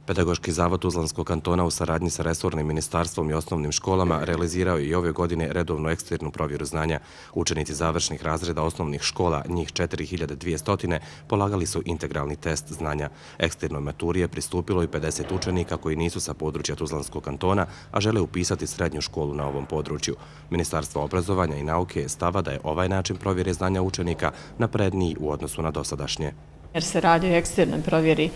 Pedagoški zavod Tuzlanskog kantona u saradnji sa resornim ministarstvom i osnovnim školama realizirao je i ove godine redovnu eksternu provjeru znanja. Učenici završnih razreda osnovnih škola, njih 4200, polagali su integralni test znanja. Eksternoj maturi je pristupilo i 50 učenika koji nisu sa područja Tuzlanskog kantona, a žele upisati srednju školu na ovom području. Ministarstvo obrazovanja i nauke je stava da je ovaj način provjere znanja učenika napredniji u odnosu na dosadašnje. Jer se radi o eksternoj provjeri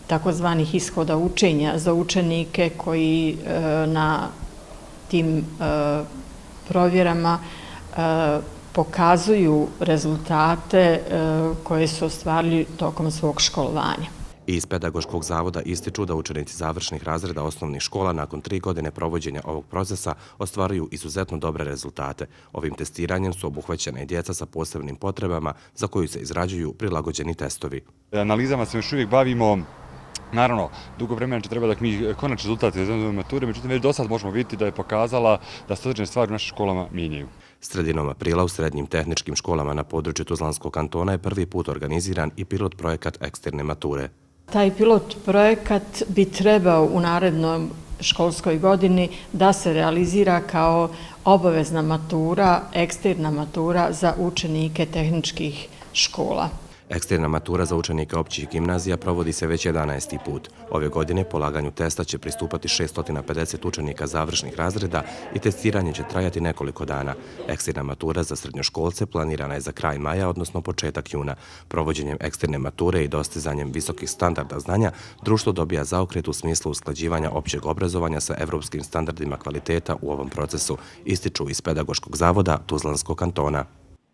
takozvanih ishoda učenja za učenike koji na tim provjerama pokazuju rezultate koje su ostvarili tokom svog školovanja. Iz Pedagoškog zavoda ističu da učenici završnih razreda osnovnih škola nakon 3 godine provođenja ovog procesa ostvaruju izuzetno dobre rezultate. Ovim testiranjem su obuhvaćena i djeca sa posebnim potrebama za koju se izrađuju prilagođeni testovi. Analizama se još uvijek bavimo. Naravno, dugo vremena će treba da mi konačni rezultat iz mature, međutim već do sad možemo vidjeti da je pokazala da se određene stvari u našim školama mijenjaju. Sredinom aprila u srednjim tehničkim školama na području Tuzlanskog kantona je prvi put organiziran i pilot projekat eksterne mature. Taj pilot projekat bi trebao u narednoj školskoj godini da se realizira kao obavezna matura, eksterna matura za učenike tehničkih škola. Eksterna matura za učenike općih gimnazija provodi se već 11. put. Ove godine polaganju testa će pristupati 650 učenika završnih razreda i testiranje će trajati nekoliko dana. Eksterna matura za srednjoškolce planirana je za kraj maja, odnosno početak juna. Provođenjem eksterne mature i dostizanjem visokih standarda znanja, društvo dobija zaokret u smislu usklađivanja općeg obrazovanja sa evropskim standardima kvaliteta u ovom procesu, ističu iz Pedagoškog zavoda Tuzlanskog kantona.